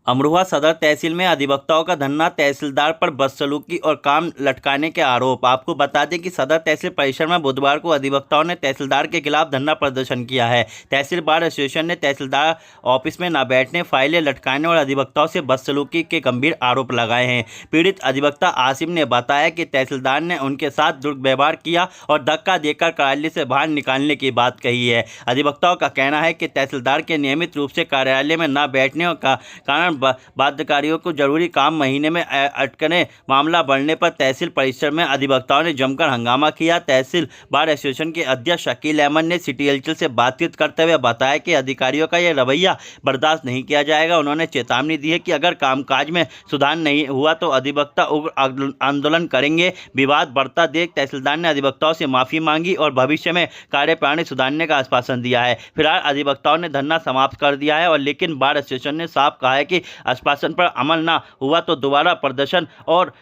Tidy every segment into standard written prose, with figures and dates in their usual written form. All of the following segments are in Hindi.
अमरोहा सदर तहसील में अधिवक्ताओं का धरना, तहसीलदार पर बदसलूकी और काम लटकाने के आरोप। आपको बता दें कि सदर तहसील परिसर में बुधवार को अधिवक्ताओं ने तहसीलदार के खिलाफ धरना प्रदर्शन किया है। तहसील बार एसोसिएशन ने तहसीलदार ऑफिस में न बैठने, फाइलें लटकाने और अधिवक्ताओं से बदसलूकी के गंभीर आरोप लगाए हैं। पीड़ित अधिवक्ता आसिम ने बताया कि तहसीलदार ने उनके साथ दुर्व्यवहार किया और धक्का देकर कार्यालय से बाहर निकालने की बात कही है। अधिवक्ताओं का कहना है कि तहसीलदार के नियमित रूप से कार्यालय में न बैठने का कारण बाध्यकारियों को जरूरी काम महीने में अटकने, मामला बढ़ने पर तहसील परिसर में अधिवक्ताओं ने जमकर हंगामा किया। तहसील बार एसोसिएशन के अध्यक्ष शकील अहमद ने सिटी हलचल से बातचीत करते हुए बताया कि अधिकारियों का यह रवैया बर्दाश्त नहीं किया जाएगा। उन्होंने चेतावनी दी है कि अगर कामकाज में सुधार नहीं हुआ तो अधिवक्ता उग्र आंदोलन करेंगे। विवाद बढ़ता देख तहसीलदार ने अधिवक्ताओं से माफी मांगी और भविष्य में कार्यप्रणाली सुधारने का आश्वासन दिया है। फिलहाल अधिवक्ताओं ने धरना समाप्त कर दिया है और लेकिन बार एसोसिएशन ने साफ कहा है कि आश्वासन पर अमल न हुआ तो दोबारा प्रदर्शन और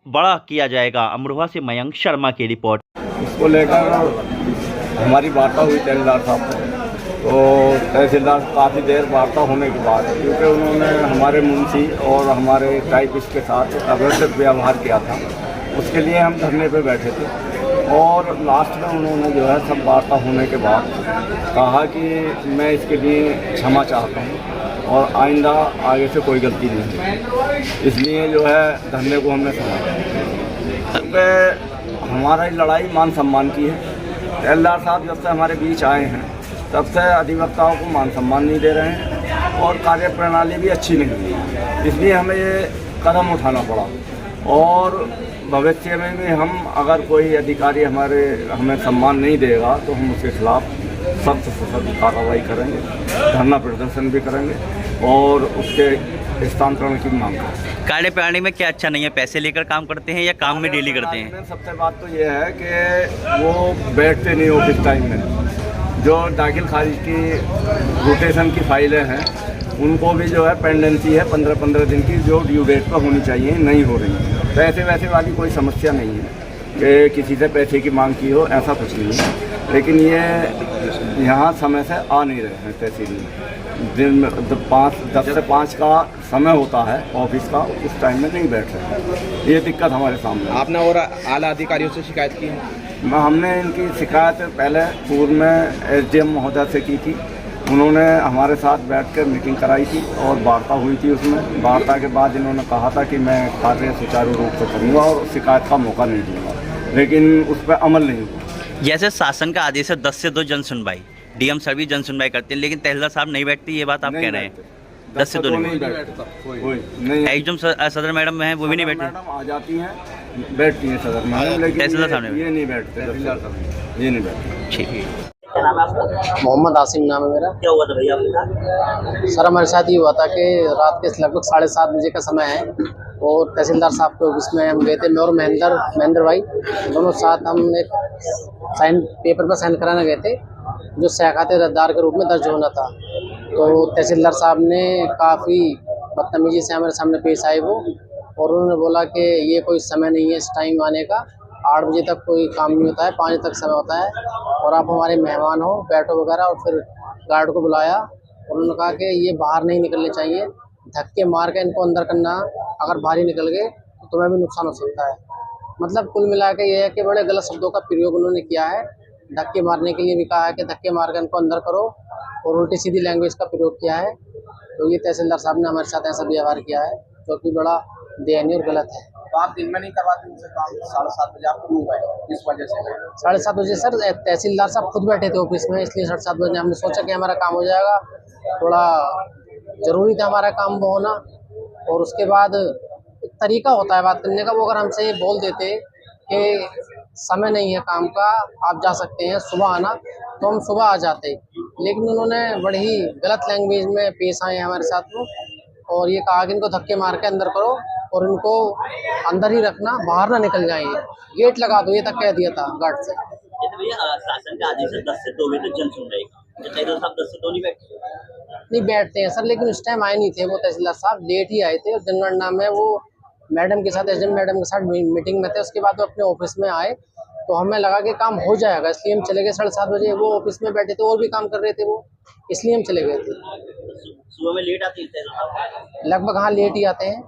बड़ा किया जाएगा। अमरोहा से मयंक शर्मा की रिपोर्ट। इसको लेकर हमारी वार्ता हुई तहसीलदार साहब से, तो तहसीलदार काफ़ी देर वार्ता होने के बाद, क्योंकि उन्होंने हमारे मुंशी और हमारे टाइपिस्ट के साथ अग्रेसिव व्यवहार किया था, उसके लिए हम धरने पे बैठे थे। और लास्ट में उन्होंने जो है सब वार्ता होने के बाद कहा कि मैं इसके लिए क्षमा चाहता हूँ और आइंदा आगे से कोई गलती नहीं है, इसलिए जो है धरने को हमने संभाला। क्योंकि हमारी लड़ाई मान सम्मान की है। तहसीलदार साहब जब से हमारे बीच आए हैं तब से अधिवक्ताओं को मान सम्मान नहीं दे रहे हैं और कार्यप्रणाली भी अच्छी नहीं है, इसलिए हमें ये कदम उठाना पड़ा। और भविष्य में भी हम अगर कोई अधिकारी हमें सम्मान नहीं देगा तो हम उसके खिलाफ सख्त से सख्त कार्रवाई करेंगे, धरना प्रदर्शन भी करेंगे और उसके स्थानांतरण की मांग करेंगे। कार्यप्रणाली में क्या अच्छा नहीं है? पैसे लेकर काम करते हैं या काम में डेली करते हैं? सबसे बात तो ये है कि वो बैठते नहीं ऑफिस टाइम में। जो दाखिल खारिज की रोटेशन की फाइलें हैं उनको भी जो है पेंडेंसी है 15-15 दिन की, जो ड्यू डेट पर होनी चाहिए, नहीं हो रही है। पैसे वैसे वाली कोई समस्या नहीं है कि किसी से पैसे की मांग की हो, ऐसा कुछ नहीं है। लेकिन ये यहाँ समय से आ नहीं रहे हैं तहसील में। दिन में 10 से 5 का समय होता है ऑफिस का, उस टाइम में नहीं बैठ रहे हैं। ये दिक्कत हमारे सामने। आपने और आला अधिकारियों से शिकायत की है? हमने इनकी शिकायत पहले पूर्व में SDM महोदय से की थी। उन्होंने हमारे साथ बैठकर मीटिंग कराई थी और वार्ता हुई थी। उसमें वार्ता के बाद इन्होंने कहा था कि मैं कार्य सुचारू रूप से करूँगा और शिकायत का मौका नहीं दूँगा, लेकिन उस पर अमल नहीं हुआ। जैसे शासन का आदेश है 10 से 2 जन सुनवाई, DM सर भी जन सुनवाई करते हैं, लेकिन तहसीलदार साहब नहीं बैठते, ये बात आप कह रहे हैं? 10 से 2 नहीं बैठता। एकदम सदर मैडम है वो भी नहीं बैठते? मैडम आ जाती हैं, बैठती हैं सदर मैडम, लेकिन तहसीलदार साहब ये नहीं बैठते, ये नहीं बैठते। ठीक है। मोहम्मद आसिम नाम है मेरा। क्या हुआ था भैया आपके साथ? सर हमारे साथ ये हुआ था कि रात के लगभग 7:30 बजे का समय है और तहसीलदार साहब के ऑफिस में हम गए थे। मैं और महेंद्र भाई दोनों साथ हम एक पेपर पर साइन कराने गए थे, जो सहकाते रद्दार के रूप में दर्ज होना था। तो तहसीलदार साहब ने काफ़ी बदतमीजी से हमारे सामने पेश आए वो, और उन्होंने बोला कि ये कोई समय नहीं है इस टाइम आने का, 8 बजे तक कोई काम नहीं होता है, 5 तक समय होता है और आप हमारे मेहमान हो, बैठो वगैरह। और फिर गार्ड को बुलाया और उन्होंने कहा कि ये बाहर नहीं निकलने चाहिए, धक्के मार के इनको अंदर करना, अगर बाहर ही निकल गए तो तुम्हें भी नुकसान हो सकता है। मतलब कुल मिला के ये है कि बड़े गलत शब्दों का प्रयोग उन्होंने किया है। धक्के मारने के लिए भी कहा है कि धक्के मार के इनको अंदर करो, और उल्टी सीधी लैंग्वेज का प्रयोग किया है। तो ये तहसीलदार साहब ने हमारे साथ ऐसा व्यवहार किया है जो कि बड़ा दयनीय और गलत है। तो आप दिन में नहीं करवाते उनसे काम? 7:30 बजे आप क्यों गए? इस वजह से 7:30 बजे सर तहसीलदार साहब खुद बैठे थे ऑफिस में, इसलिए 7:30 बजे हमने सोचा कि हमारा काम हो जाएगा, थोड़ा ज़रूरी था हमारा काम वो होना। और उसके बाद एक तरीका होता है बात करने का, वो अगर हमसे ये बोल देते कि समय नहीं है काम का, आप जा सकते हैं, सुबह आना, तो हम सुबह आ जाते। लेकिन उन्होंने बड़ी ही गलत लैंग्वेज में पेश आए हमारे साथ में, और ये कहा कि इनको धक्के मार के अंदर करो और इनको अंदर ही रखना, बाहर ना निकल जाएंगे, गेट लगा दो, ये तक कह दिया था गार्ड से। भैया शासन का आदेश है 10 से 2 बजे तक जन सुनवाई का, तहसीलदार साहब 10 से 2 नहीं बैठते? नहीं बैठते हैं सर, लेकिन उस टाइम आए नहीं थे वो तहसीलदार साहब, लेट ही आए थे। और जनगणना में वो मैडम के साथ, SDM मैडम के साथ मीटिंग में थे। उसके बाद वो अपने ऑफिस में आए तो हमें लगा कि काम हो जाएगा, इसलिए हम चले गए 7:30 बजे। वो ऑफिस में बैठे थे और भी काम कर रहे थे वो, इसलिए हम चले गए थे। सुबह में लेट आती है लगभग हाँ लेट ही आते हैं।